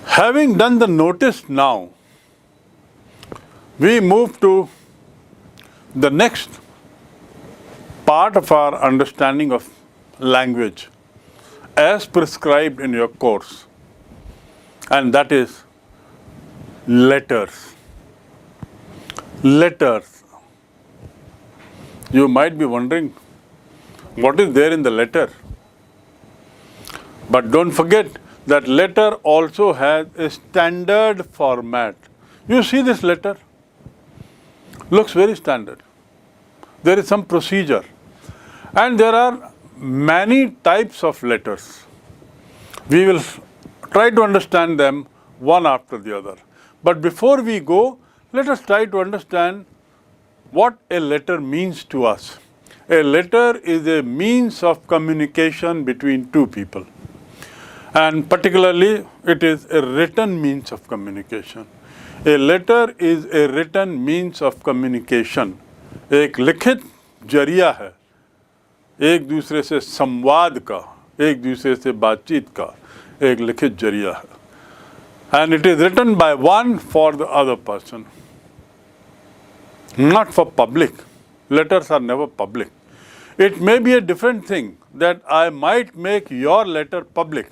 Having done the notice now, we move to the next part of our understanding of language as prescribed in your course, and that is letters. Letters. You might be wondering, what is there in the letter? But don't forget that letter also has a standard format. You see this letter? Looks very standard. There is some procedure. And there are many types of letters. We will try to understand them one after the other. But before we go, let us try to understand what a letter means to us. A letter is a means of communication between two people. And particularly, it is a written means of communication. A letter is a written means of communication. एक लिखित जरिया है एक दूसरे से संवाद का, एक दूसरे से बातचीत का एक लिखित जरिया है. And it is written by one for the other person. Not for public. Letters are never public. It may be a different thing that I might make your letter public.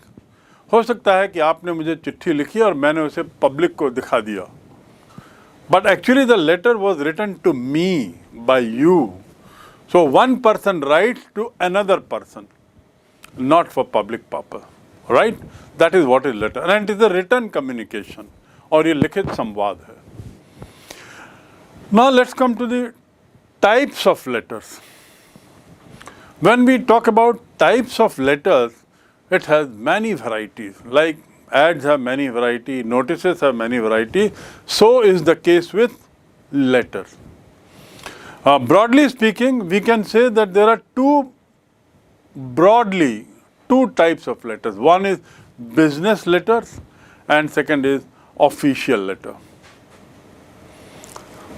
हो सकता है कि आपने मुझे चिट्ठी लिखी और मैंने उसे पब्लिक को दिखा दिया. But actually the letter was written to me by you. So one person writes to another person, not for public purpose. Right? That is what is letter. And it is a written communication. और ये लिखित संवाद है. Now let's come to the types of letters. When we talk about types of letters, it has many varieties. Like ads have many varieties, notices have many varieties. So is the case with letters. Broadly speaking, we can say that there are two types of letters. One is business letters and second is official letter.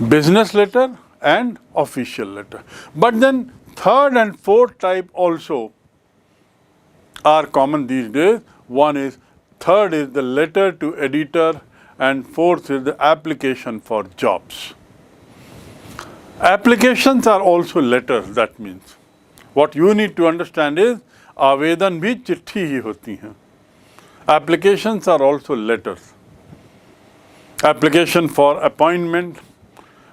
Business letter and official letter. But then third and fourth type also are common these days. Third is the letter to editor and fourth is the application for jobs. Applications are also letters, that means. What you need to understand is आवेदन भी चिट्ठी ही होती हैं. Applications are also letters. Application for appointment,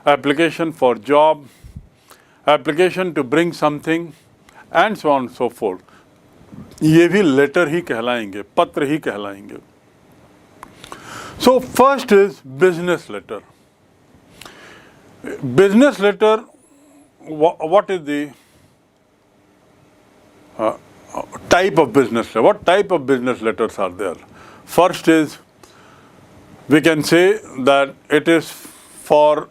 application for job, application to bring something and so on and so forth. ये भी letter ही कहलाएंगे, पत्र ही कहलाएंगे. So first is business letter. Business letter, what is the type of business letter? What type of business letters are there? First is, we can say that it is for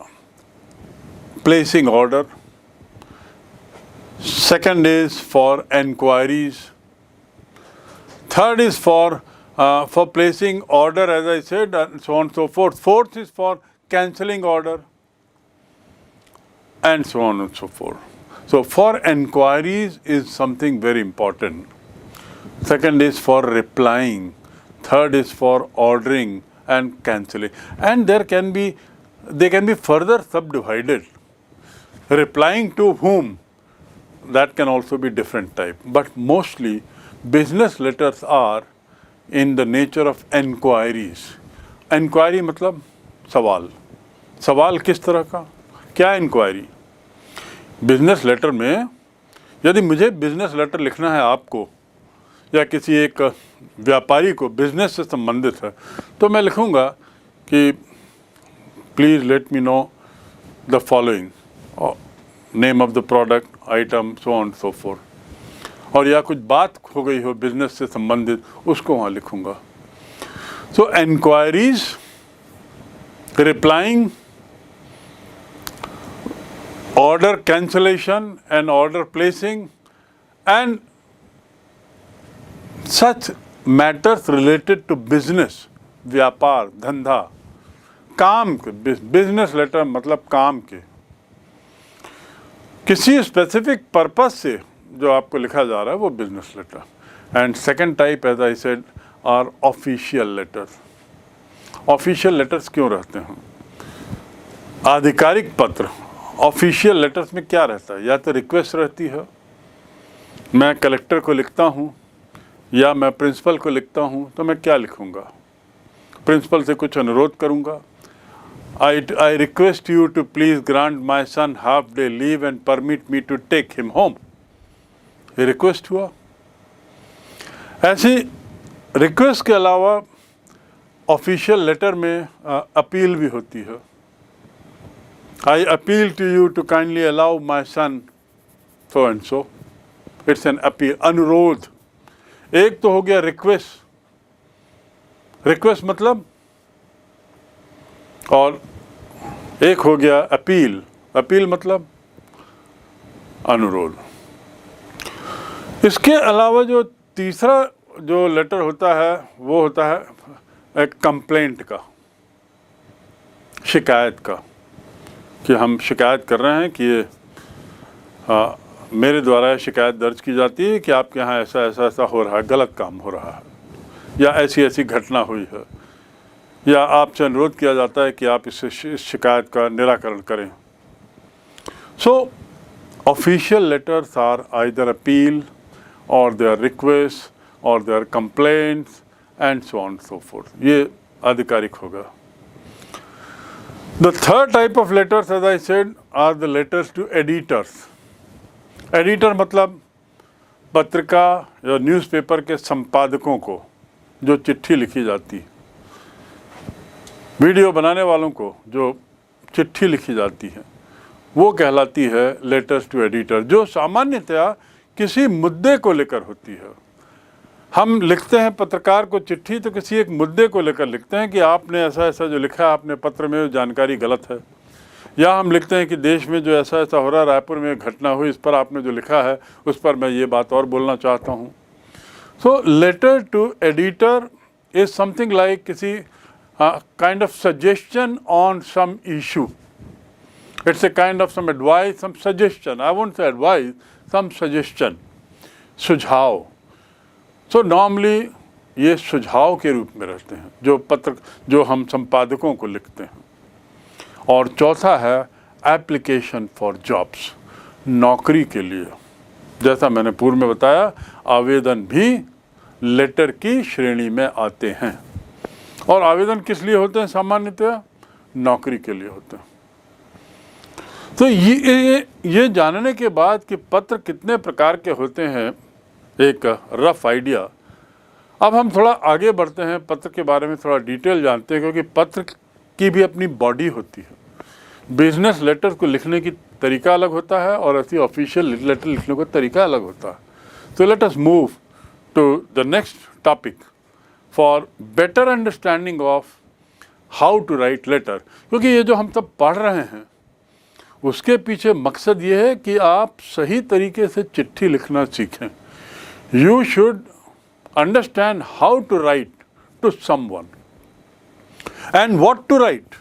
placing order. Second is for enquiries. Third is for placing order, as I said, and so on and so forth. Fourth is for cancelling order, and so on and so forth. So for enquiries is something very important. Second is for replying. Third is for ordering and cancelling. And they can be further subdivided. Replying to whom? That can also be different type. But mostly business letters are in the nature of enquiries. Enquiry मतलब सवाल. सवाल किस तरह का? क्या inquiry? Business letter में यदि मुझे बिजनेस लेटर लिखना है आपको या किसी एक व्यापारी को बिजनेस से संबंधित है तो मैं लिखूँगा कि please let me know the following, name of the product, item, so on so fourth. और या कुछ बात हो गई हो बिजनेस से संबंधित उसको वहाँ लिखूँगा. So enquiries, replying, order cancellation and order placing and such matters related to business, व्यापार, धंधा, काम के. बिजनेस लेटर मतलब काम के, किसी स्पेसिफिक पर्पस से जो आपको लिखा जा रहा है वो business letter. And second type, as I said, are official letters. Official letters क्यों रहते हैं? आधिकारिक पत्र ऑफिशियल लेटर्स में क्या रहता है? या तो रिक्वेस्ट रहती है, मैं कलेक्टर को लिखता हूँ या मैं प्रिंसिपल को लिखता हूँ, तो मैं क्या लिखूँगा? प्रिंसिपल से कुछ अनुरोध करूँगा, I request you to please grant my son half day leave and permit me to take him home. ये रिक्वेस्ट हुआ। ऐसी रिक्वेस्ट के अलावा ऑफिशियल लेटर में अपील भी होती है। I appeal to you to kindly allow my son so and so. It's an appeal, अनुरोध। एक तो हो गया रिक्वेस्ट, रिक्वेस्ट मतलब, और एक हो गया अपील, अपील मतलब अनुरोध। इसके अलावा जो तीसरा जो लेटर होता है वो होता है एक कंप्लेंट का, शिकायत का, कि हम शिकायत कर रहे हैं कि ये मेरे द्वारा शिकायत दर्ज की जाती है कि आपके यहाँ ऐसा ऐसा ऐसा हो रहा है, गलत काम हो रहा है, या ऐसी ऐसी घटना हुई है, या आपसे अनुरोध किया जाता है कि आप इस शिकायत का निराकरण करें। So official letters are either appeal और दे आर रिक्वेस्ट और they are complaints and so on so forth. ये आधिकारिक होगा। The third type of letters, as I said, are the letters to editors. Editor मतलब पत्रिका या newspaper के संपादकों को जो चिट्ठी लिखी जाती है, वीडियो बनाने वालों को जो चिट्ठी लिखी जाती है, वो कहलाती है लेटर्स टू एडिटर, जो सामान्यतया किसी मुद्दे को लेकर होती है। हम लिखते हैं पत्रकार को चिट्ठी तो किसी एक मुद्दे को लेकर लिखते हैं कि आपने ऐसा ऐसा जो लिखा है आपने पत्र में, जानकारी गलत है, या हम लिखते हैं कि देश में जो ऐसा ऐसा हो रहा है, रायपुर में घटना हुई, इस पर आपने जो लिखा है उस पर मैं ये बात और बोलना चाहता हूँ। So letter to editor is something like किसी kind of suggestion on some issue. It's a kind of some advice, some suggestion. I won't say advice, some suggestion. सुझाव। So normally ये सुझाव के रूप में रहते हैं जो पत्र जो हम संपादकों को लिखते हैं। और चौथा है एप्लीकेशन फॉर जॉब्स, नौकरी के लिए। जैसा मैंने पूर्व में बताया, आवेदन भी लेटर की श्रेणी में आते हैं। और आवेदन किस लिए होते हैं? सामान्यतः नौकरी के लिए होते हैं। तो ये जानने के बाद कि पत्र कितने प्रकार के होते हैं, एक रफ आइडिया। अब हम थोड़ा आगे बढ़ते हैं, पत्र के बारे में थोड़ा डिटेल जानते हैं, क्योंकि पत्र की भी अपनी बॉडी होती है। बिजनेस लेटर को लिखने की तरीका अलग होता है और ऐसी ऑफिशियल लेटर लिखने का तरीका अलग होता है। तो let us move to the next topic for better understanding of how to write letter. क्योंकि ये जो हम सब पढ़ रहे हैं उसके पीछे मकसद ये है कि आप सही तरीके से चिट्ठी लिखना सीखें। You should understand how to write to someone and what to write,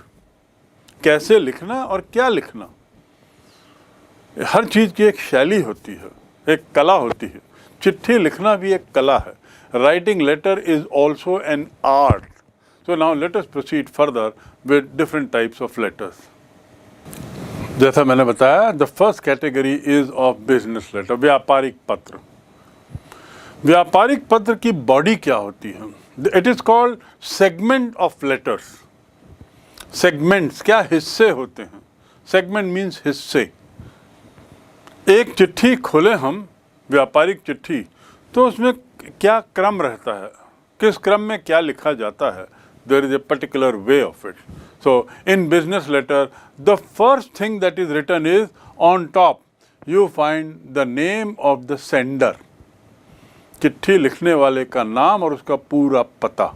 कैसे लिखना और क्या लिखना। हर चीज़ की एक शैली होती है, एक कला होती है। चिट्ठी लिखना भी एक कला है। Writing letter is also an art. So now let us proceed further with different types of letters. जैसा मैंने बताया, the first category is of business letter, व्यापारिक पत्र। व्यापारिक पत्र की बॉडी क्या होती है? It is called segment of letters. Segments क्या हिस्से होते हैं? Segment means हिस्से। एक चिट्ठी खोले हम, व्यापारिक चिट्ठी, तो उसमें क्या क्रम रहता है, किस क्रम में क्या लिखा जाता है। There is a particular way of it. So in business letter, the first thing that is written is on top you find the name of the sender. चिट्ठी लिखने वाले का नाम और उसका पूरा पता।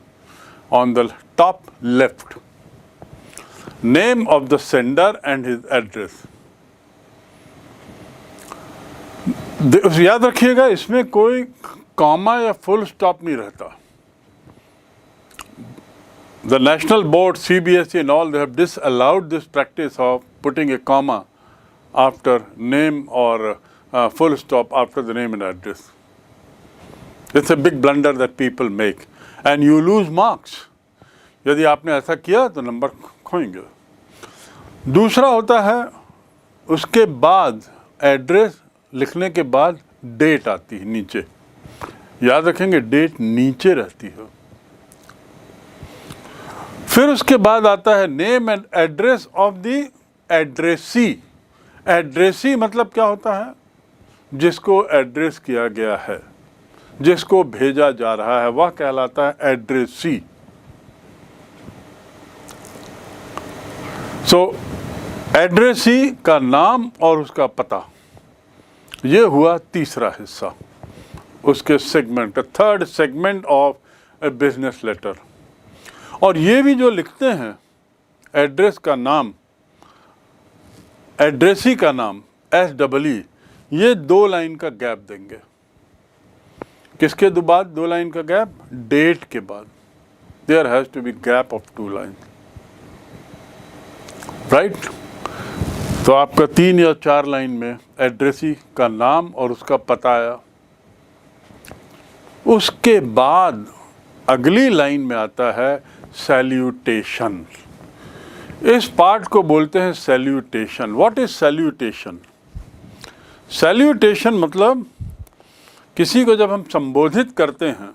On the top left, name of the sender and his address. याद रखिएगा, इसमें कोई कॉमा या फुल स्टॉप नहीं रहता। The national board, CBSE and all, they have disallowed this practice of putting a comma after name or full stop after the name and address. It's a big blunder that people make, and you lose marks. यदि आपने ऐसा किया तो number खोएंगे। दूसरा होता है उसके बाद एड्रेस लिखने के बाद डेट आती है नीचे, याद रखेंगे डेट नीचे रहती है। फिर उसके बाद आता है name and address of the addressee. Addressee मतलब क्या होता है? जिसको एड्रेस किया गया है, जिसको भेजा जा रहा है, वह कहलाता है एड्रेसी। सो एड्रेसी का नाम और उसका पता, ये हुआ तीसरा हिस्सा उसके segment, third segment of a business letter. और ये भी जो लिखते हैं एड्रेस का नाम, एड्रेसी का नाम SEE, ये 2 लाइन का गैप देंगे। किसके बाद 2 लाइन का गैप? डेट के बाद। There has to be gap of 2 line, right? तो आपका 3 या 4 लाइन में एड्रेसी का नाम और उसका पता आया। उसके बाद अगली लाइन में आता है सैल्यूटेशन। इस पार्ट को बोलते हैं salutation. What is salutation? Salutation मतलब किसी को जब हम संबोधित करते हैं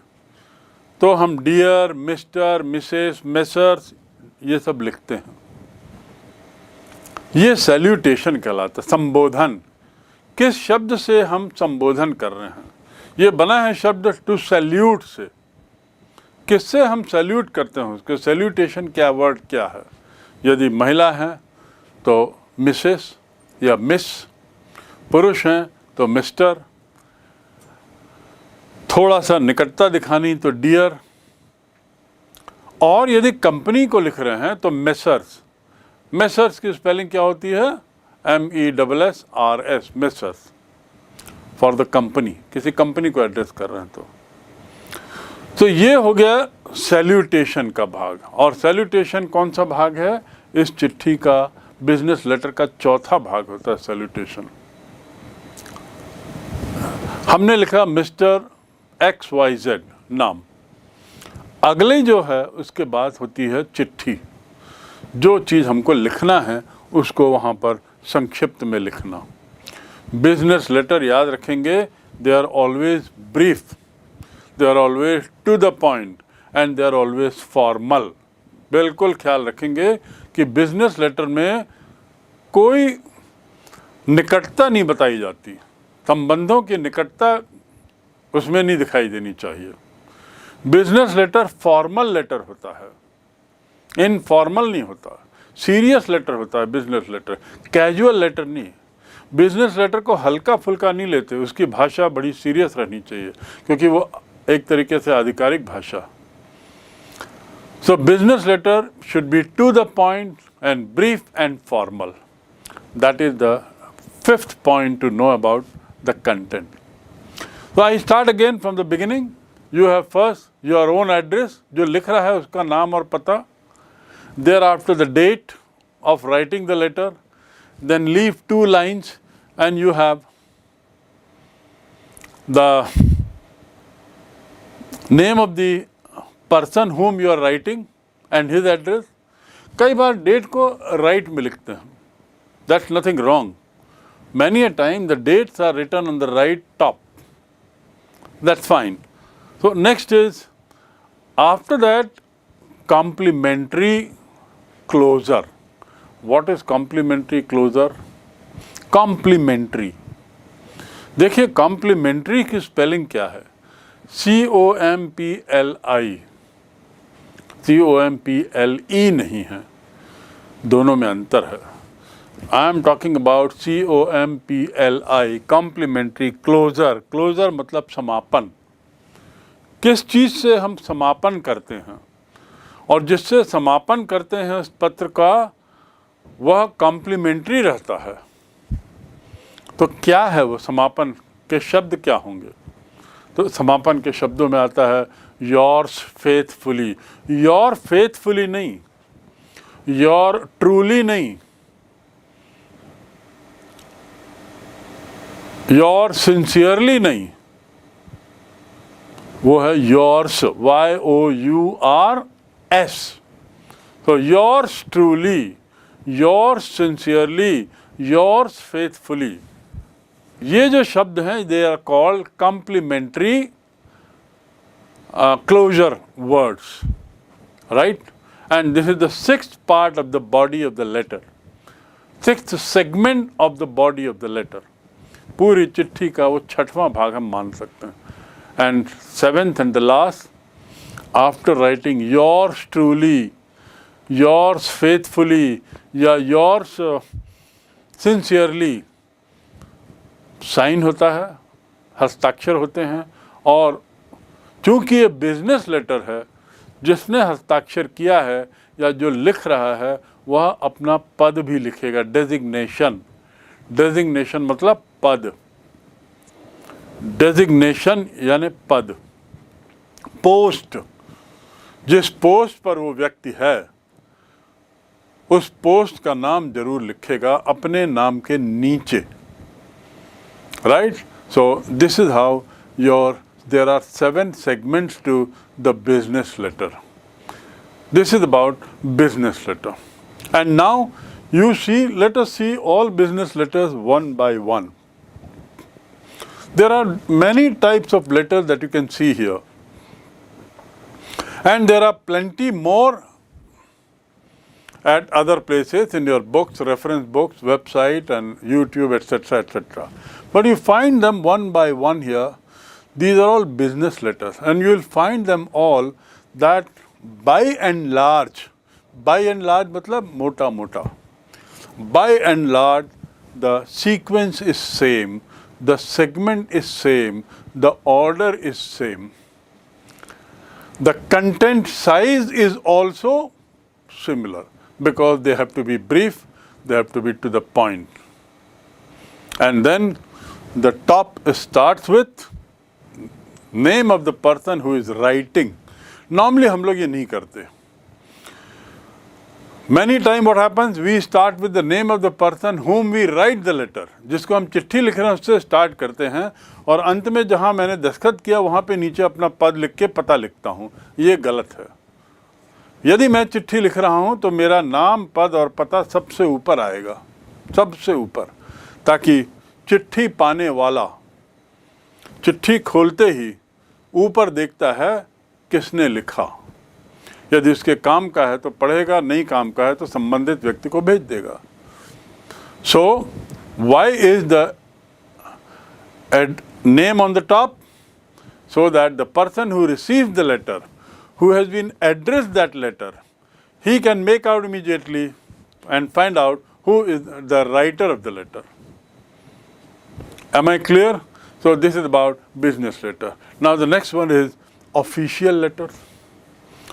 तो हम डियर, मिस्टर, मिसेस, मेसर्स ये सब लिखते हैं। ये सैल्यूटेशन कहलाता है। संबोधन, किस शब्द से हम संबोधन कर रहे हैं? ये बना है शब्द टू सैल्यूट से। किससे हम सैल्यूट करते हैं उसके? सैल्यूटेशन क्या वर्ड क्या है? यदि महिला है तो मिसेस या मिस, पुरुष हैं तो मिस्टर, थोड़ा सा निकटता दिखानी तो डियर, और यदि कंपनी को लिख रहे हैं तो मेसर्स। मेसर्स की स्पेलिंग क्या होती है? MESSRS, messrs, for the company, किसी कंपनी को एड्रेस कर रहे हैं तो ये हो गया सैल्यूटेशन का भाग। और सैल्यूटेशन कौन सा भाग है? इस चिट्ठी का, बिजनेस लेटर का चौथा भाग होता है सैल्यूटेशन। हमने लिखा मिस्टर XYZ नाम, अगले जो है उसके बाद होती है चिट्ठी। जो चीज़ हमको लिखना है उसको वहाँ पर संक्षिप्त में लिखना। बिजनेस लेटर याद रखेंगे, they are always brief, they are always to the point and they are always formal. बिल्कुल ख्याल रखेंगे कि बिजनेस लेटर में कोई निकटता नहीं बताई जाती, संबंधों की निकटता उसमें नहीं दिखाई देनी चाहिए। बिजनेस लेटर फॉर्मल लेटर होता है, इनफॉर्मल नहीं होता। सीरियस लेटर होता है बिजनेस लेटर, कैजुअल लेटर नहीं। बिजनेस लेटर को हल्का फुल्का नहीं लेते, उसकी भाषा बड़ी सीरियस रहनी चाहिए क्योंकि वो एक तरीके से आधिकारिक भाषा। So business letter should be to the point and brief and formal. That is the 5th point to know about the content. So I start again from the beginning. You have first your own address, जो लिख रहा है उसका नाम और पता, thereafter the date of writing the letter, then leave 2 lines and you have the name of the person whom you are writing and his address. कई बार date को राइट में लिखते हैं, that's nothing wrong. Many a time the dates are written on the right top, that's fine. So next is, after that, complimentary closure. What is complimentary closure? Complimentary, देखिए complimentary की spelling क्या है? COMPLE नहीं है, दोनों में अंतर है। I am talking about COMPLI, complimentary closure. Closure मतलब समापन। किस चीज़ से हम समापन करते हैं और जिससे समापन करते हैं उस पत्र का, वह कॉम्प्लीमेंट्री रहता है। तो क्या है वो समापन के शब्द क्या होंगे? तो समापन के शब्दों में आता है योर्स फेथफुली। योर फेथफुली नहीं, योर ट्रूली नहीं, योर सिंसियरली नहीं, वो है yours, YOURS। So yours truly, yours sincerely, yours faithfully. ये जो शब्द हैं, they are called complementary closure words, right? And this is the sixth part of the body of the letter, sixth segment of the body of the letter. पूरी चिट्ठी का वो छठवां भाग हम मान सकते हैं. And seventh and the last, after writing yours truly, yours faithfully, या yours sincerely, साइन होता है, हस्ताक्षर होते हैं. और चूंकि ये बिजनेस लेटर है, जिसने हस्ताक्षर किया है या जो लिख रहा है वह अपना पद भी लिखेगा, डेजिग्नेशन. डेजिग्नेशन मतलब पद, डेजिग्नेशन यानी पद. पोस्ट, जिस पोस्ट पर वो व्यक्ति है उस पोस्ट का नाम जरूर लिखेगा अपने नाम के नीचे, right? So this is how there are 7 segments to the business letter. This is about business letter. And now you see, let us see all business letters one by one. There are many types of letters that you can see here. And there are plenty more at other places in your books, reference books, website and YouTube, etc., etc. But you find them one by one here. These are all business letters, and you will find them all that by and large मतलब मोटा मोटा, by and large the sequence is same, the segment is same, the order is same. The content size is also similar because they have to be brief, they have to be to the point. And then the top starts with name of the person who is writing. Normally हम लोग ये नहीं करते. Many times what happens, we start with the name of the person whom we write the letter. जिसको हम चिट्ठी लिख रहे हैं उससे स्टार्ट करते हैं और अंत में जहाँ मैंने दस्तखत किया वहाँ पे नीचे अपना पद लिख के पता लिखता हूँ. ये गलत है. यदि मैं चिट्ठी लिख रहा हूँ तो मेरा नाम, पद और पता सबसे ऊपर आएगा, सबसे ऊपर, ताकि चिट्ठी पाने वाला चिट्ठी खोलते ही ऊपर देखता है किसने लिखा. यदि उसके काम का है तो पढ़ेगा, नहीं काम का है तो संबंधित व्यक्ति को भेज देगा. So why is the name on the top? So that the person who receives the letter, who has been addressed that letter, he can make out immediately and find out who is the writer of the letter. Am I clear? So this is about business letter. Now the next one is official letters.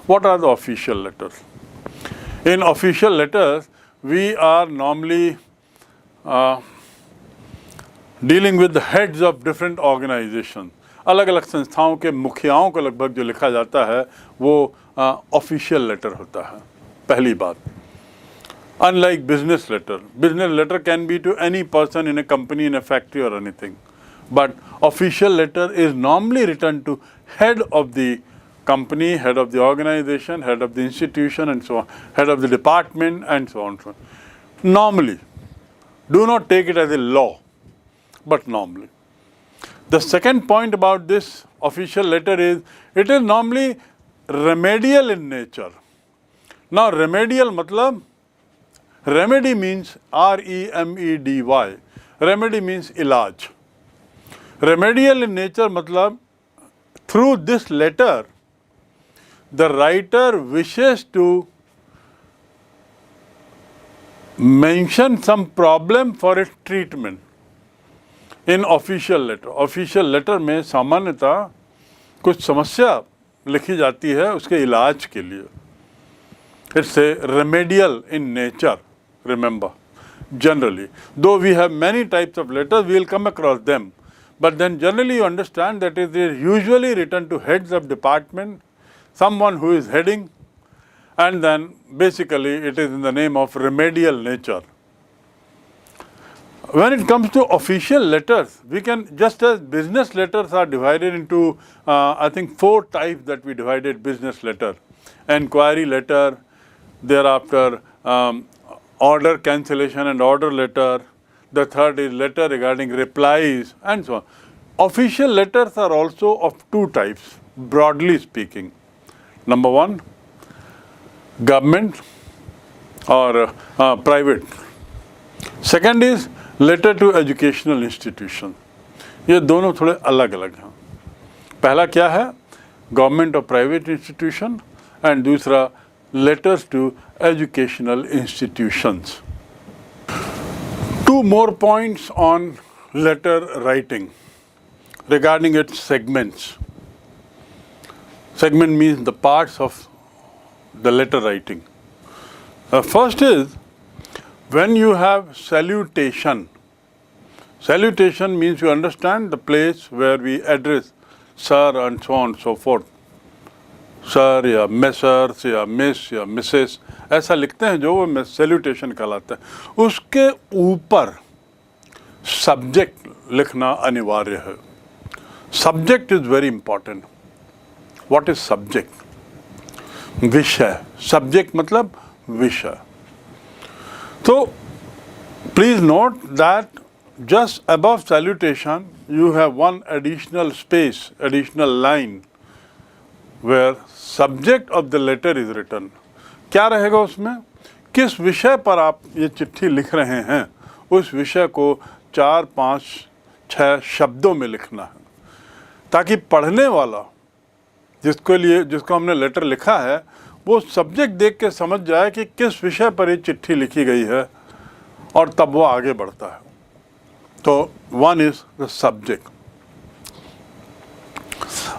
What are the official letters? In official letters, we are normally dealing with the heads of different organizations. अलग अलग संस्थाओं के मुखियाओं को लगभग जो लिखा जाता है वो ऑफिशियल लेटर होता है. पहली बात. Unlike business letter can be to any person in a company, in a factory or anything. But official letter is normally written to head of the company, head of the organization, head of the institution and so on, head of the department and so on. Normally. Do not take it as a law, but normally. The second point about this official letter is, it is normally remedial in nature. Now remedial matlab, remedy means R-E-M-E-D-Y. Remedy means ilaj. Remedial in nature matlab, through this letter, the writer wishes to mention some problem for its treatment. In official letter में सामान्यतः कुछ समस्या लिखी जाती है उसके इलाज के लिए. It's a remedial in nature, remember, generally. Though we have many types of letters, we will come across them. But then generally you understand that it is usually written to heads of department, someone who is heading, and then basically it is in the name of remedial nature. When it comes to official letters, we can, just as business letters are divided into, I think 4 types that we divided business letter. Enquiry letter, thereafter order cancellation and order letter. The third is letter regarding replies and so on. Official letters are also of two types, broadly speaking. Number one, government or private. Second is letter to educational institution. ये दोनों थोड़े अलग अलग हैं. पहला क्या है, government और प्राइवेट इंस्टीट्यूशन, एंड दूसरा letters to educational institutions. Two more points on letter writing regarding its segments. Segment means the parts of the letter writing. First is when you have salutation. Salutation means you understand the place where we address sir and so on and so forth. Sir या messers या miss या misses ऐसा लिखते हैं जो वो salutation कहलाता है. उसके ऊपर subject लिखना अनिवार्य है. Subject is very important. What is subject? विषय. Subject मतलब विषय. So please note that just above salutation you have one additional space, additional line where subject of the letter is written. क्या रहेगा उसमें? किस विषय पर आप ये चिट्ठी लिख रहे हैं उस विषय को 4, 5, 6 शब्दों में लिखना है, ताकि पढ़ने वाला जिसको हमने लेटर लिखा है वो सब्जेक्ट देख के समझ जाए कि किस विषय पर ये चिट्ठी लिखी गई है और तब वो आगे बढ़ता है. तो one is the subject.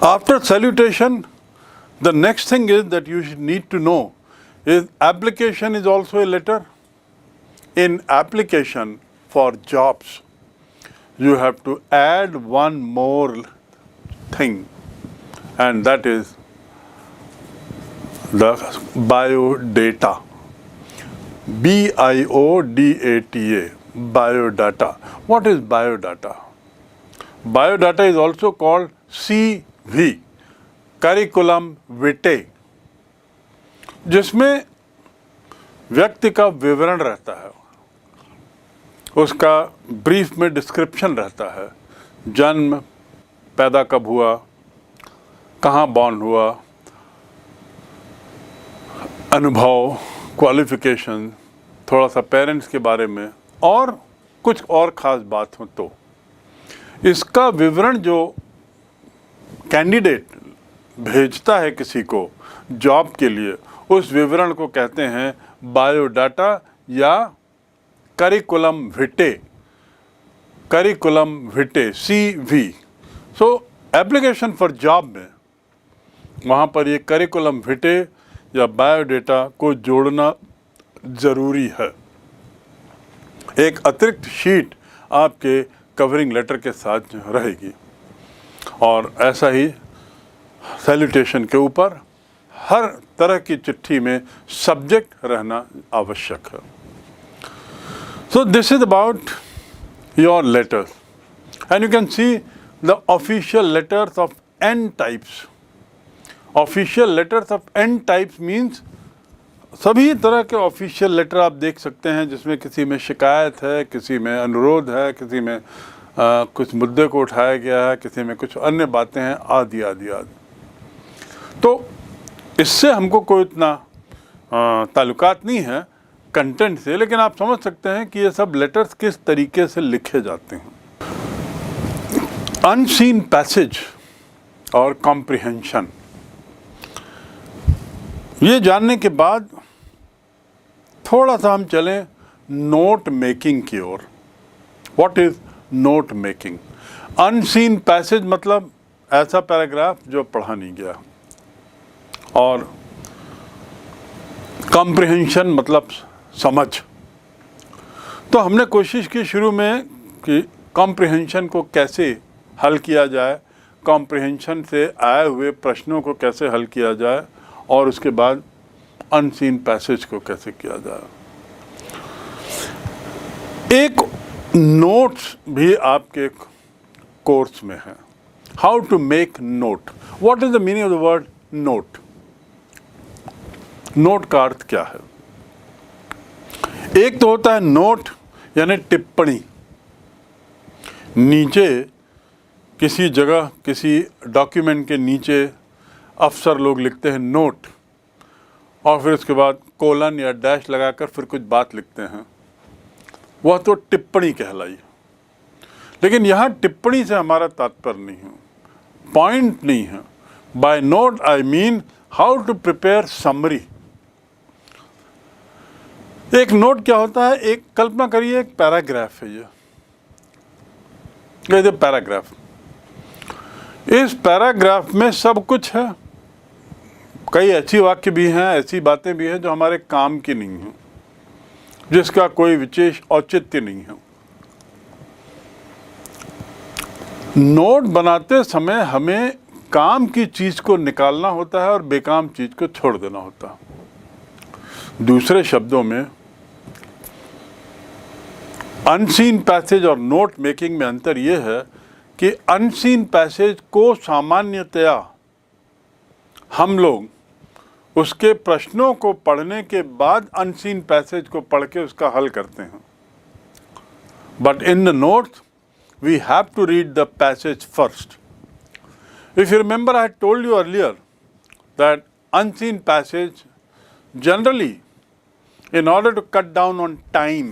After salutation, the next thing is that you should need to know is application is also a letter. In application for jobs, you have to add one more thing, and that is the biodata. biodata. Biodata. What is biodata? Biodata is also called CV, curriculum vitae, जिसमें व्यक्ति का विवरण रहता है, उसका brief में description रहता है. जन्म, पैदा कब हुआ, कहाँ बॉर्न हुआ, अनुभव, क्वालिफिकेशन, थोड़ा सा पेरेंट्स के बारे में और कुछ और ख़ास बात हो तो इसका विवरण जो कैंडिडेट भेजता है किसी को जॉब के लिए, उस विवरण को कहते हैं बायोडाटा या curriculum Vite. Curriculum Vite, CV. So application for job में वहाँ पर ये करिकुलम विटे या बायोडाटा को जोड़ना ज़रूरी है. एक अतिरिक्त शीट आपके कवरिंग लेटर के साथ रहेगी. और ऐसा ही सैल्यूटेशन के ऊपर हर तरह की चिट्ठी में सब्जेक्ट रहना आवश्यक है. So this is about your letters and you can see the official letters of N types. Official letters of N types means सभी तरह के ऑफिशियल लेटर आप देख सकते हैं जिसमें किसी में शिकायत है, किसी में अनुरोध है, किसी में कुछ मुद्दे को उठाया गया है, किसी में कुछ अन्य बातें हैं, आदि आदि आदि. तो इससे हमको कोई इतना ताल्लुकात नहीं है कंटेंट से, लेकिन आप समझ सकते हैं कि ये सब लेटर्स किस तरीके से लिखे जाते हैं. अनसीन पैसेज और कॉम्प्रिहेंशन, ये जानने के बाद थोड़ा सा हम चलें नोट मेकिंग की ओर. What is note making? Unseen passage मतलब ऐसा पैराग्राफ जो पढ़ा नहीं गया, और कॉम्प्रिहेंशन मतलब समझ. तो हमने कोशिश की शुरू में कि कॉम्प्रिहेंशन को कैसे हल किया जाए, कॉम्प्रिहेंशन से आए हुए प्रश्नों को कैसे हल किया जाए, और उसके बाद अनसीन पैसेज को कैसे किया जाए. एक नोट्स भी आपके कोर्स में है, how to make note. What is the meaning of the word note? Note का अर्थ क्या है? एक तो होता है नोट यानी टिप्पणी, नीचे किसी जगह किसी डॉक्यूमेंट के नीचे अफसर लोग लिखते हैं नोट, और फिर उसके बाद कोलन या डैश लगाकर फिर कुछ बात लिखते हैं, वह तो टिप्पणी कहलाई। लेकिन यहाँ टिप्पणी से हमारा तात्पर्य नहीं है, पॉइंट नहीं है। By note I mean how to prepare summary. एक नोट क्या होता है? एक कल्पना करिए, एक पैराग्राफ है ये पैराग्राफ। इस पैराग्राफ में सब कुछ है, कई ऐसी वाक्य भी हैं, ऐसी बातें भी हैं जो हमारे काम की नहीं हैं, जिसका कोई विशेष औचित्य नहीं है। नोट बनाते समय हमें काम की चीज को निकालना होता है और बेकाम चीज को छोड़ देना होता है। दूसरे शब्दों में अनसीन पैसेज और नोट मेकिंग में अंतर यह है कि अनसीन पैसेज को सामान्यतया हम लोग उसके प्रश्नों को पढ़ने के बाद अनसीन पैसेज को पढ़ के उसका हल करते हैं। But in the notes we have to read the passage first. If you remember, I had told you earlier that unseen passage generally, in order to cut down on time,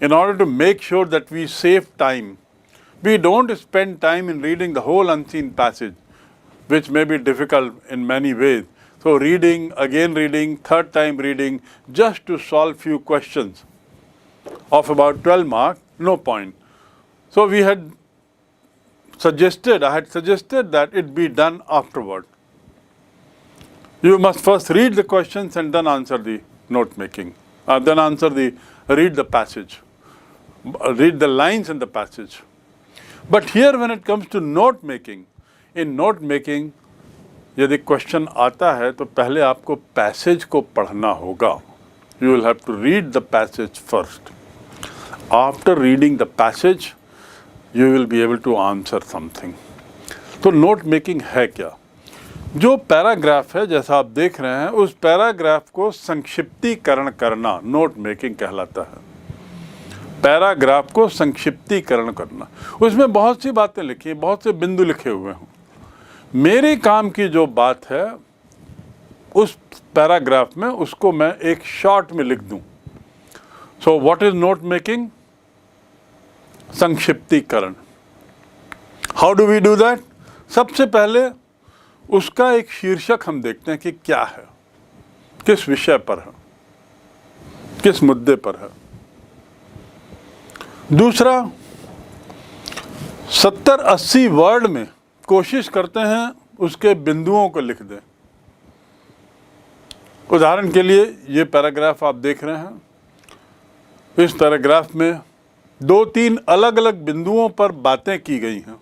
in order to make sure that we save time, we don't spend time in reading the whole unseen passage, which may be difficult in many ways. So reading, again reading, third time reading, just to solve few questions of about 12 marks, no point. So I had suggested that it be done afterward. You must first read the questions and then answer the note making. Read the passage, read the lines in the passage. But here when it comes to note making, in note making, यदि question आता है तो पहले आपको passage को पढ़ना होगा. You will have to read the passage first. After reading the passage, you will be able to answer something. तो नोट मेकिंग है क्या? जो पैराग्राफ है जैसा आप देख रहे हैं, उस पैराग्राफ को संक्षिप्तीकरण करना नोट मेकिंग कहलाता है. पैराग्राफ को संक्षिप्तीकरण करना, उसमें बहुत सी बातें लिखी, बहुत से बिंदु लिखे हुए हैं. मेरे काम की जो बात है उस पैराग्राफ में, उसको मैं एक शॉर्ट में लिख दूं. So what is note making? संक्षिप्तीकरण. How do we do that? सबसे पहले उसका एक शीर्षक हम देखते हैं कि क्या है, किस विषय पर है, किस मुद्दे पर है. दूसरा, 70-80 वर्ड में कोशिश करते हैं उसके बिंदुओं को लिख दें. उदाहरण के लिए ये पैराग्राफ आप देख रहे हैं, इस पैराग्राफ में 2-3 अलग अलग बिंदुओं पर बातें की गई हैं.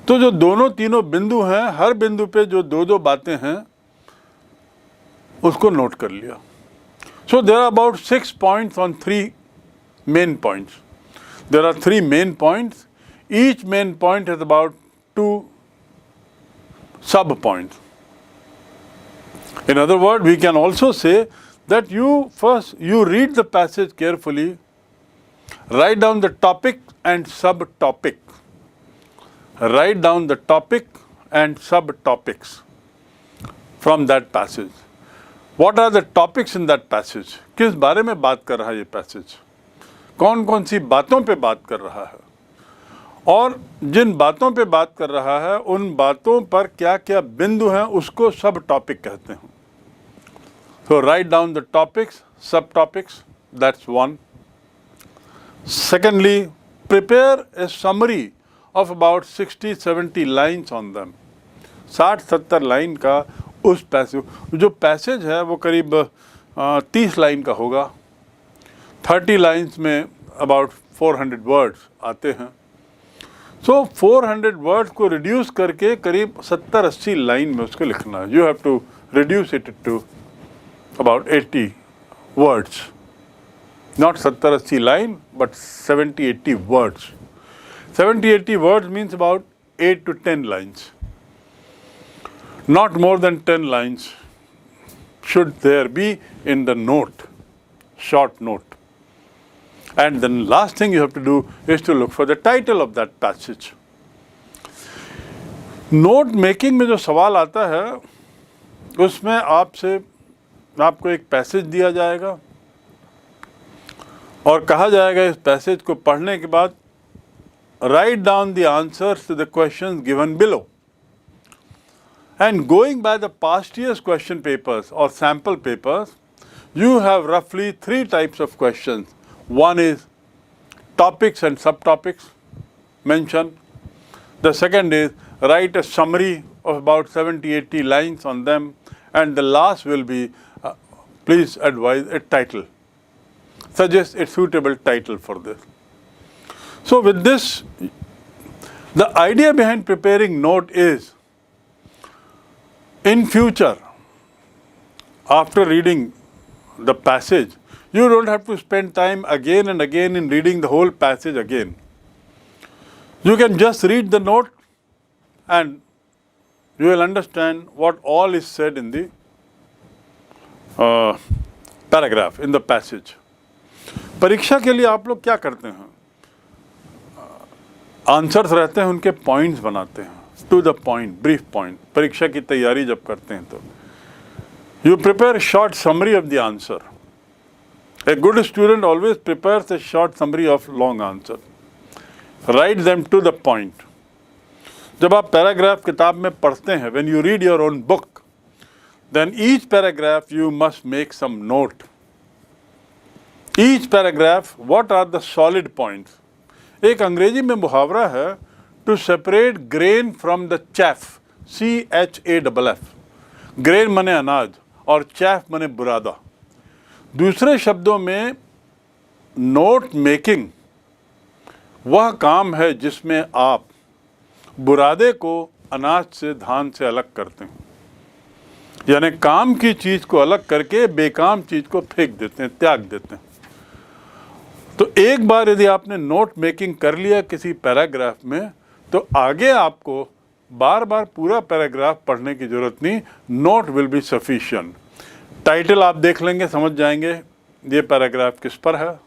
तो जो दोनों तीनों बिंदु हैं, हर बिंदु पे जो 2-2 बातें हैं उसको नोट कर लिया. So there are about 6 points on 3 main points. There are 3 main points. Each main point has about 2 sub points. In other words, we can also say that you read the passage carefully, write down the topic and subtopic. Write down the topic and subtopics from that passage. What are the topics in that passage? किस बारे में बात कर रहा है ये passage? कौन कौन सी बातों पे बात कर रहा है? और जिन बातों पे बात कर रहा है उन बातों पर क्या क्या बिंदु हैं उसको सब टॉपिक कहते हैं. So write down the topics, subtopics, that's one. Secondly, prepare a summary of about 60-70 lines on them. 60-70 line का उस पैसेज, जो पैसेज है वो करीब 30 लाइन का होगा. 30 लाइन्स में अबाउट 400 वर्ड्स आते हैं. सो 400 वर्ड्स को रिड्यूस करके करीब 70-80 लाइन में उसको लिखना है. You have to reduce it to about 80 words, not 70-80 line but 70-80 words. 70-80 words means about 8 to 10 lines, not more than 10 lines. should there be in the note, short note. And then last thing you have to do is to look for the title of that passage. Note making में जो सवाल आता है उसमें आपको एक passage दिया जाएगा और कहा जाएगा इस पैसेज को पढ़ने के बाद write down the answers to the questions given below. And going by the past year's question papers or sample papers, you have roughly 3 types of questions. One is topics and subtopics mentioned. The second is write a summary of about 70-80 lines on them. And the last will be, please advise a title. Suggest a suitable title for this. So with this, the idea behind preparing note is, in future, after reading the passage, you don't have to spend time again and again in reading the whole passage again. You can just read the note and you will understand what all is said in the paragraph, in the passage. परीक्षा के लिए आप लोग क्या करते हैं? Answers रहते हैं, उनके पॉइंट्स बनाते हैं, to the point, brief point. परीक्षा की तैयारी जब करते हैं तो you prepare a short summary of the answer. A good student always prepares a short summary of long answer. Write them to the point. जब आप पैराग्राफ किताब में पढ़ते हैं, when you read your own book, then each paragraph you must make some note. Each paragraph, what are the solid points? एक अंग्रेजी में मुहावरा है, to separate grain from the chaff, CHAFF. Grain मने अनाज और chaff मने बुरादा. दूसरे शब्दों में नोट मेकिंग वह काम है जिसमें आप बुरादे को अनाज से, धान से अलग करते हैं. यानी काम की चीज़ को अलग करके बेकाम चीज़ को फेंक देते हैं, त्याग देते हैं. तो एक बार यदि आपने नोट मेकिंग कर लिया किसी पैराग्राफ में, तो आगे आपको बार बार पूरा पैराग्राफ पढ़ने की ज़रूरत नहीं. Note will be sufficient. Title आप देख लेंगे, समझ जाएंगे ये पैराग्राफ किस पर है.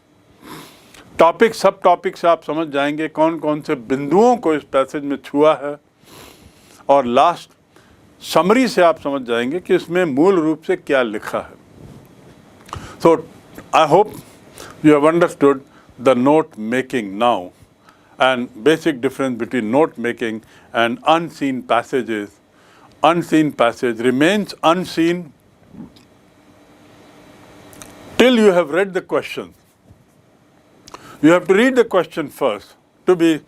टॉपिक, सब टॉपिक से आप समझ जाएंगे कौन कौन से बिंदुओं को इस पैसेज में छुआ है. और लास्ट समरी से आप समझ जाएंगे कि इसमें मूल रूप से क्या लिखा है. So I hope you have understood the note making now, and basic difference between note making and unseen passages. Unseen passage remains unseen till you have read the question. You have to read the question first to be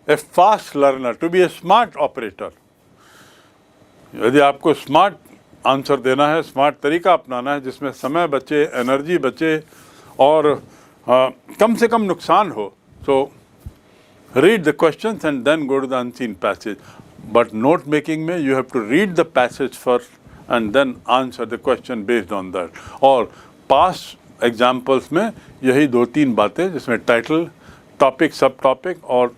a fast learner, to be a smart operator. यदि आपको smart answer देना है, smart तरीका अपनाना है जिसमें समय बचे, एनर्जी बचे और कम से कम नुकसान हो, so read the questions and then go to the unseen passage. But note making में you have to read the passage first and then answer the question based on that. और past examples में यही 2-3 बातें जिसमें title, topic, सब topic और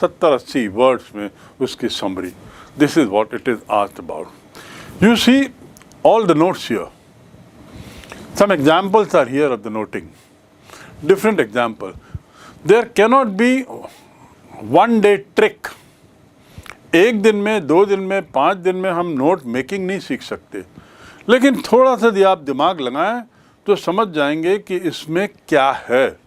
70-80 words में उसकी summary. This is what it is asked about. You see all the notes here. Some examples are here of the noting. Different example. There cannot be one day trick. एक दिन में, 2 दिन में, 5 दिन में हम नोट मेकिंग नहीं सीख सकते. लेकिन थोड़ा सा यदि आप दिमाग लगाएं तो समझ जाएंगे कि इसमें क्या है.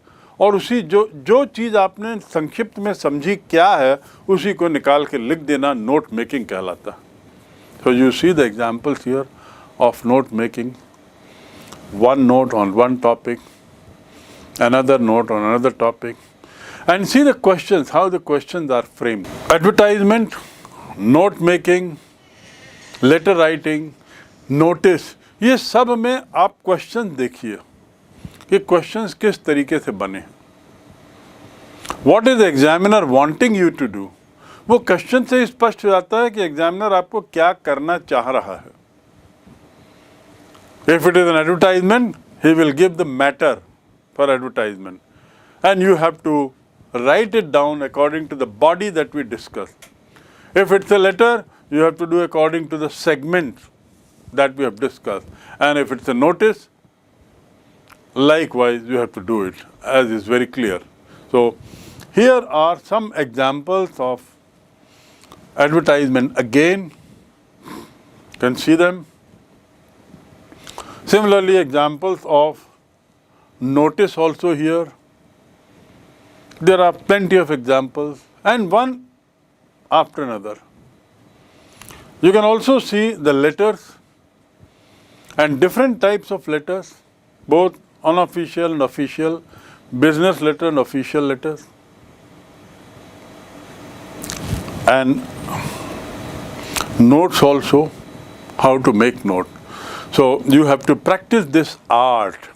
और उसी जो चीज़ आपने संक्षिप्त में समझी क्या है, उसी को निकाल के लिख देना नोट मेकिंग कहलाता. So you see the examples here of note making. One note on one topic, another note on another topic, and see the questions, how the questions are framed. Advertisement, note making, letter writing, notice, ये सब में आप question देखिए कि questions किस तरीके से बने. What is the examiner wanting you to do? वो क्वेश्चन से स्पष्ट हो जाता है कि एग्जामिनर आपको क्या करना चाह रहा है. If it is an advertisement, he will give the matter for advertisement, and you have to write it down according to the body that we discussed. If it's a letter, you have to do according to the segment that we have discussed. And if it's a notice, likewise, you have to do it, as is very clear. So here are some examples of advertisement. Again, you can see them. Similarly, examples of notice also here. There are plenty of examples, and one after another. You can also see the letters and different types of letters, both unofficial and official, business letter and official letters. And notes also, how to make note. So you have to practice this art.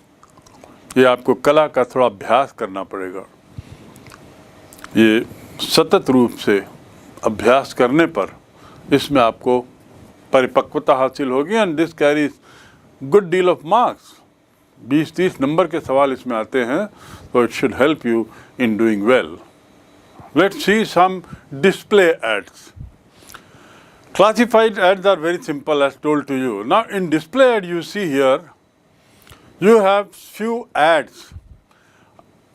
ये आपको कला का थोड़ा अभ्यास करना पड़ेगा. ये सतत रूप से अभ्यास करने पर इसमें आपको परिपक्वता हासिल होगी. And this carries good deal of marks. 20-30 number के सवाल इसमें आते हैं, तो it should help you in doing well. Let's see some display ads. Classified ads are very simple, as told to you. Now in display ad, you see here, you have few ads.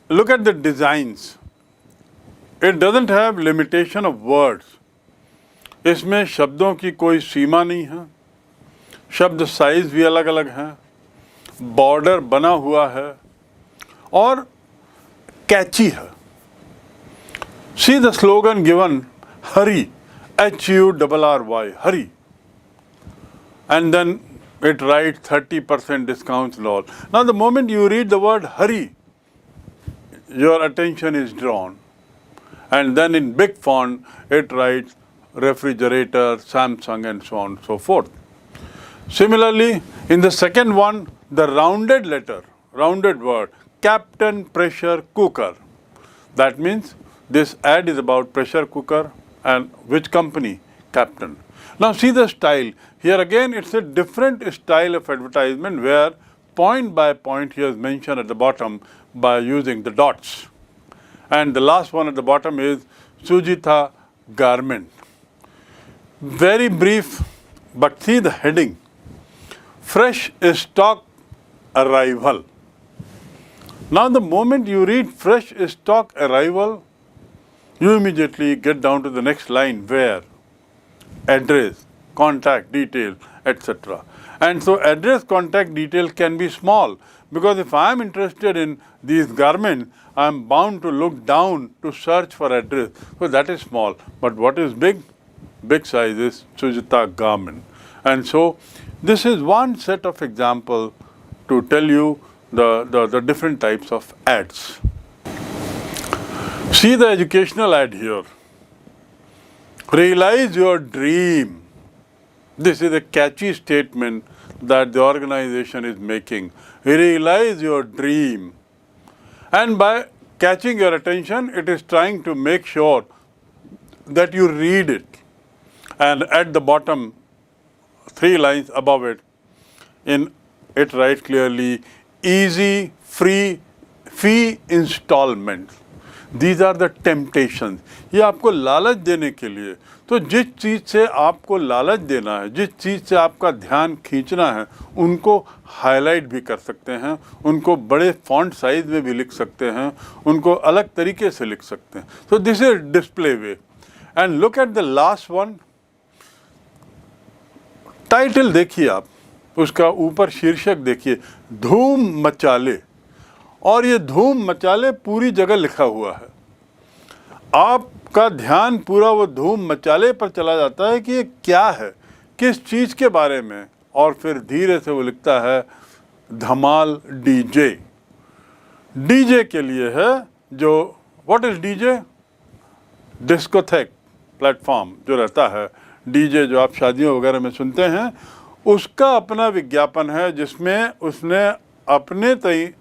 Look at the designs. It doesn't have limitation of words. इसमें शब्दों की कोई सीमा नहीं है. शब्द size भी अलग अलग हैं, बॉर्डर बना हुआ है और कैची है. See the slogan given, hurry, HURRY, hurry. And then it writes 30% discounts and all. Now the moment you read the word hurry, your attention is drawn. And then in big font, it writes refrigerator, Samsung, and so on and so forth. Similarly, in the second one, the rounded letter, rounded word, Captain Pressure Cooker. That means this ad is about pressure cooker and which company? Captain. Now see the style. Here again, it's a different style of advertisement where point by point here is mentioned at the bottom by using the dots. And the last one at the bottom is Sujita Garment. Very brief, but see the heading. Fresh stock arrival. Now the moment you read fresh stock arrival, you immediately get down to the next line where address, contact detail, etc. And so address, contact detail can be small, because if I am interested in these garments, I am bound to look down to search for address. So that is small. But what is big? Big size is Sujita Garment. And so this is one set of example to tell you the different types of ads. See the educational ad here. Realize your dream. This is a catchy statement that the organization is making. Realize your dream. And by catching your attention, it is trying to make sure that you read it. And at the bottom, 3 lines above it, it writes clearly, easy, free, fee installments. These are the temptations. ये आपको लालच देने के लिए. तो जिस चीज़ से आपको लालच देना है, जिस चीज़ से आपका ध्यान खींचना है, उनको हाईलाइट भी कर सकते हैं, उनको बड़े फॉन्ट साइज में भी लिख सकते हैं, उनको अलग तरीके से लिख सकते हैं. So this is display way. And look at the last one. Title देखिए आप, उसका ऊपर शीर्षक देखिए, धूम मचाले. और ये धूम मचाले पूरी जगह लिखा हुआ है. आपका ध्यान पूरा वो धूम मचाले पर चला जाता है कि ये क्या है, किस चीज़ के बारे में. और फिर धीरे से वो लिखता है धमाल डीजे. डीजे के लिए है जो, what is DJ? Discotheque platform जो रहता है, डीजे जो आप शादियों वगैरह में सुनते हैं, उसका अपना विज्ञापन है जिसमें उसने अपने तय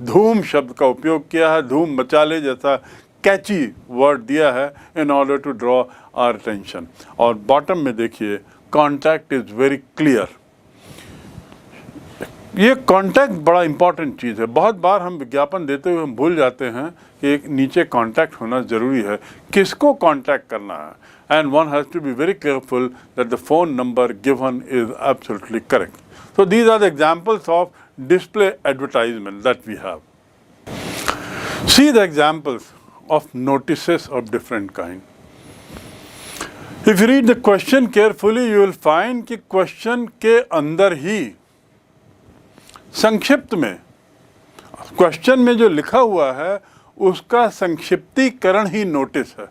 धूम शब्द का उपयोग किया है, धूम मचाले जैसा कैची वर्ड दिया है in order to draw our attention. और बॉटम में देखिए, कॉन्टैक्ट इज वेरी क्लियर. ये कॉन्टैक्ट बड़ा इंपॉर्टेंट चीज़ है। बहुत बार हम विज्ञापन देते हुए हम भूल जाते हैं कि एक नीचे कॉन्टैक्ट होना ज़रूरी है, किसको कॉन्टैक्ट करना है, and one has to be very careful that the phone number given is absolutely correct. So these are the examples of display advertisement that we have. See the examples of notices of different kind. If you read the question carefully, you will find कि question के अंदर ही संक्षिप्त में question में जो लिखा हुआ है उसका संक्षिप्तीकरण ही नोटिस है.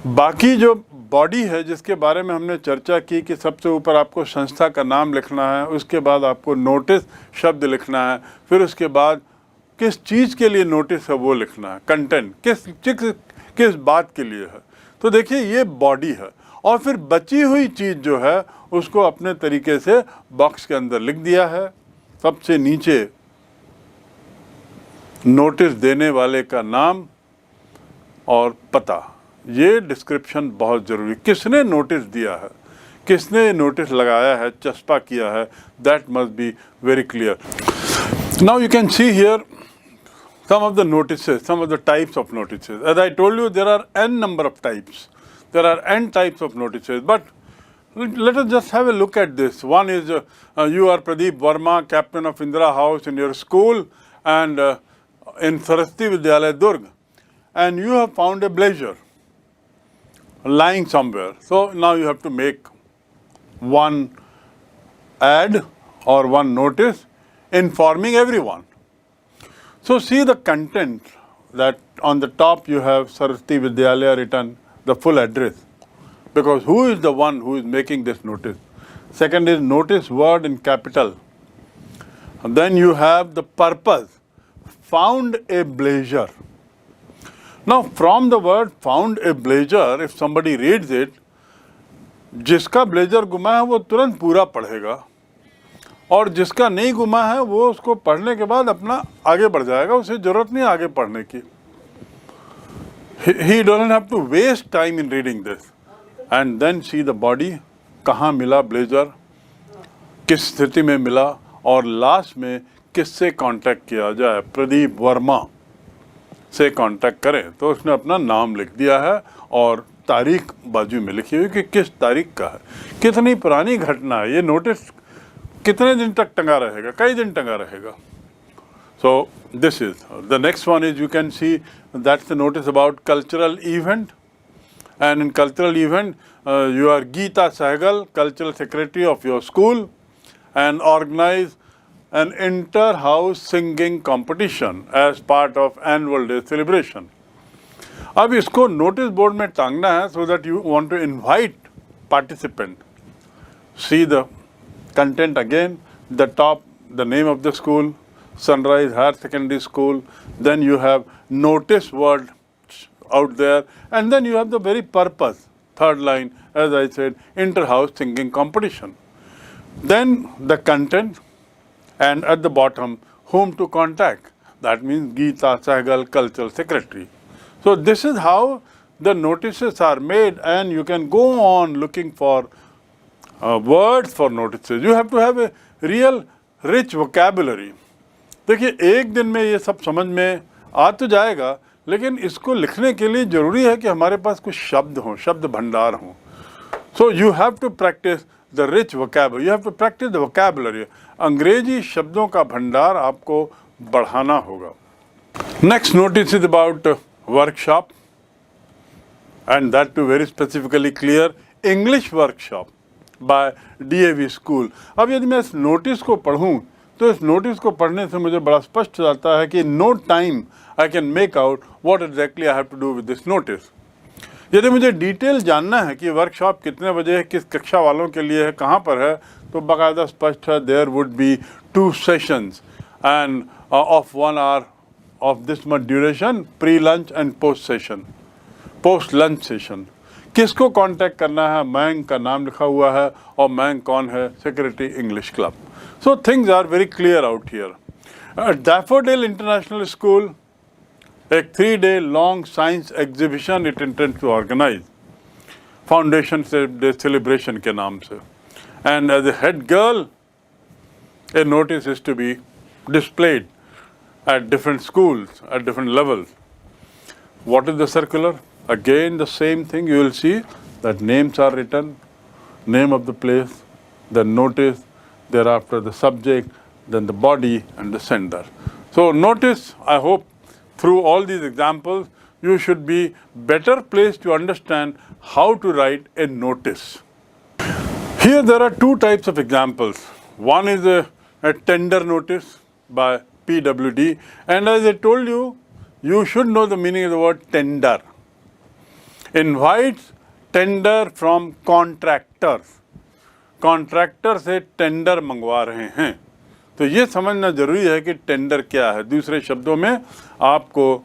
बाकी जो बॉडी है जिसके बारे में हमने चर्चा की कि सबसे ऊपर आपको संस्था का नाम लिखना है, उसके बाद आपको नोटिस शब्द लिखना है, फिर उसके बाद किस चीज़ के लिए नोटिस है वो लिखना है, कंटेंट किस बात के लिए है. तो देखिए ये बॉडी है और फिर बची हुई चीज़ जो है उसको अपने तरीके से बॉक्स के अंदर लिख दिया है. सबसे नीचे नोटिस देने वाले का नाम और पता, ये डिस्क्रिप्शन बहुत ज़रूरी. किसने नोटिस दिया है, किसने नोटिस लगाया है, चस्पा किया है, that must be very clear. Now you can see here some of the notices, some of the types of notices. As I told you, there are n number of types. There are n types of notices. But let us just have a look at this. One is you are Pradeep Verma, captain of Indira House in your school and in Saraswati Vidyalaya Durg, and you have found a blazer lying somewhere. So now you have to make one ad or one notice informing everyone. So see the content that on the top you have Saraswati Vidyalaya written, the full address, because who is the one who is making this notice. Second is notice word in capital. And then you have the purpose, found a blazer. Now from the word found a blazer, if somebody reads it, जिसका blazer गुमा है वो तुरंत पूरा पढ़ेगा और जिसका नहीं गुमा है वो उसको पढ़ने के बाद अपना आगे बढ़ जाएगा, उसे ज़रूरत नहीं आगे पढ़ने की. He doesn't have to waste time in reading this. And then see the body, कहाँ मिला ब्लेजर, किस स्थिति में मिला और लास्ट में किससे कांटेक्ट किया जाए. प्रदीप वर्मा से कांटेक्ट करें तो उसने अपना नाम लिख दिया है और तारीख बाजू में लिखी हुई कि किस तारीख का है, कितनी पुरानी घटना है. ये नोटिस कितने दिन तक टंगा रहेगा, कई दिन टंगा रहेगा. So this is the next one is you can see that's the notice about cultural event, and in cultural event you are Geeta Sahgal, cultural secretary of your school, and organize an inter-house singing competition as part of annual day celebration. अब इसको notice board में टांगना है so that you want to invite participant. See the content again, the top, the name of the school, Sunrise Higher Secondary School, then you have notice word out there, and then you have the very purpose, third line, as I said, inter-house singing competition. Then the content, and at the bottom, whom to contact. That means Geeta Sahgal, cultural secretary. So this is how the notices are made, and you can go on looking for words for notices. You have to have a real rich vocabulary. देखिए एक दिन में ये सब समझ में आ तो जाएगा, लेकिन इसको लिखने के लिए ज़रूरी है कि हमारे पास कुछ शब्द हों, शब्द भंडार हों. So you have to practice the rich vocabulary. You have to practice the vocabulary. अंग्रेजी शब्दों का भंडार आपको बढ़ाना होगा. Next notice is about workshop, and that too very specifically clear, English workshop by DAV school. अब यदि मैं इस नोटिस को पढ़ूं तो इस नोटिस को पढ़ने से मुझे बड़ा स्पष्ट जाता है कि no time I can make out what exactly I have to do with this notice. यदि मुझे डिटेल जानना है कि वर्कशॉप कितने बजे है, किस कक्षा वालों के लिए है, कहाँ पर है, तो बाकायदा स्पष्ट है. There would be 2 sessions and of 1 hour of this much duration, pre lunch and post session, post lunch session. किसको कांटेक्ट करना है, मैंग का नाम लिखा हुआ है और मैंग कौन है, secretary English club. So things are very clear out here. At Daffodil International School, a 3-day long science exhibition it intends to organize. Foundation Day celebration के नाम से. And as a head girl, A notice is to be displayed at different schools, at different levels. What is the circular? Again, the same thing. You will see that names are written, name of the place, the notice, thereafter the subject, then the body and the sender. So notice, I hope through all these examples, you should be better placed to understand how to write a notice. Here there are two types of examples. One is a tender notice by PWD, and as I told you, you should know the meaning of the word tender. Invites tender from contractors. Contractor से tender मंगवा रहे हैं, तो ये समझना जरूरी है कि टेंडर क्या है. दूसरे शब्दों में आपको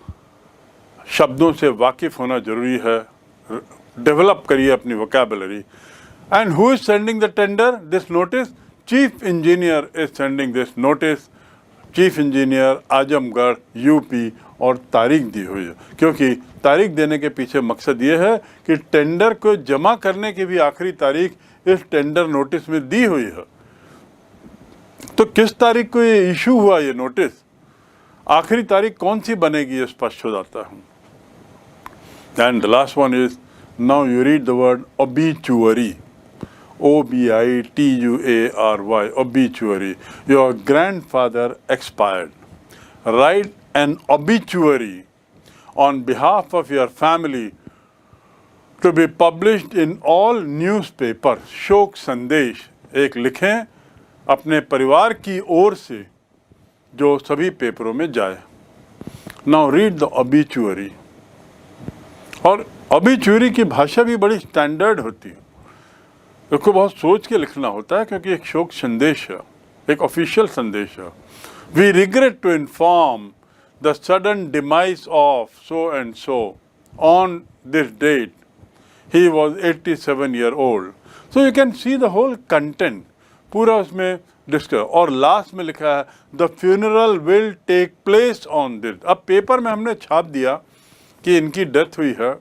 शब्दों से वाकिफ होना जरूरी है. डेवलप करिए अपनी vocabulary. And who is sending the tender this notice? Chief engineer is sending this notice. Chief engineer Azamgarh UP, और तारीख दी हुई है, क्योंकि तारीख देने के पीछे मकसद ये है कि टेंडर को जमा करने की भी आखिरी तारीख इस टेंडर नोटिस में दी हुई है. तो किस तारीख को ये इशू हुआ ये नोटिस, आखिरी तारीख कौन सी बनेगी, ये स्पष्ट हो जाता है. And the last one is, now you read the word obituary. OBITUARY, obituary. Your grandfather expired. Write an obituary on behalf of your family to be published in all newspapers. शोक संदेश एक लिखें अपने परिवार की ओर से जो सभी पेपरों में जाए. Now read the obituary. और obituary की भाषा भी बड़ी स्टैंडर्ड होती है. इसको बहुत सोच के लिखना होता है, क्योंकि एक शोक संदेश है, एक ऑफिशियल संदेश है. We regret to inform the sudden demise of so and so on this date. He was 87 year old. So you can see the whole content. पूरा उसमें डिस्कस. और लास्ट में लिखा है the funeral will take place on this. अब paper में हमने छाप दिया कि इनकी डेथ हुई है,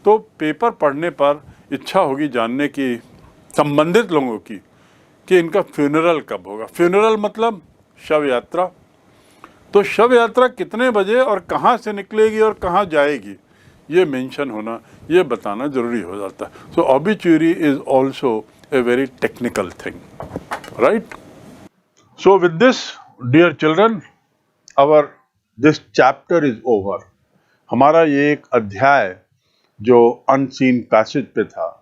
तो पेपर पढ़ने पर इच्छा होगी जानने की संबंधित लोगों की कि इनका फ्यूनरल कब होगा. फ्यूनरल मतलब शव यात्रा. तो शव यात्रा कितने बजे और कहाँ से निकलेगी और कहाँ जाएगी, ये मेंशन होना, ये बताना जरूरी हो जाता है. So obituary is also a very technical thing, right. So with this dear children, our this chapter is over. हमारा ये एक अध्याय जो अनसीन पैसेज पे था,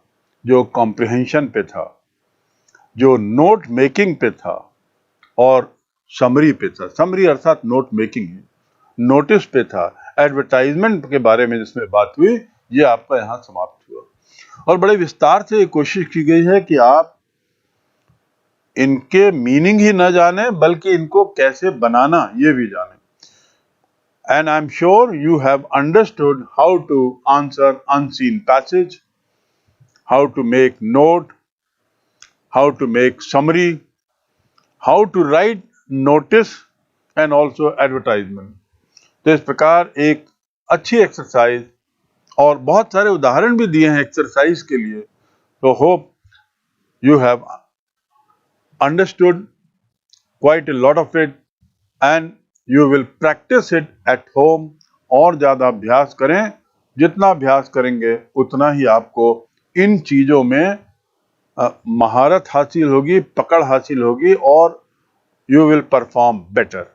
जो कॉम्प्रिहेंशन पे था, जो नोट मेकिंग पे था, और समरी पे था. समरी अर्थात नोट मेकिंग है. नोटिस पे था, एडवर्टाइजमेंट के बारे में जिसमें बात हुई, ये आपका यहाँ समाप्त हुआ. और बड़े विस्तार से कोशिश की गई है कि आप इनके मीनिंग ही न जाने, बल्कि इनको कैसे बनाना ये भी जाने. And I am sure you have understood how to answer unseen passage, how to make note, how to make summary, how to write notice and also advertisement. तो इस प्रकार एक अच्छी एक्सरसाइज, और बहुत सारे उदाहरण भी दिए हैं एक्सरसाइज के लिए. तो hope you have understood quite a lot of it and you will practice it at home. और ज्यादा अभ्यास करें. जितना अभ्यास करेंगे उतना ही आपको इन चीजों में महारत हासिल होगी, पकड़ हासिल होगी, और यू विल परफॉर्म बेटर.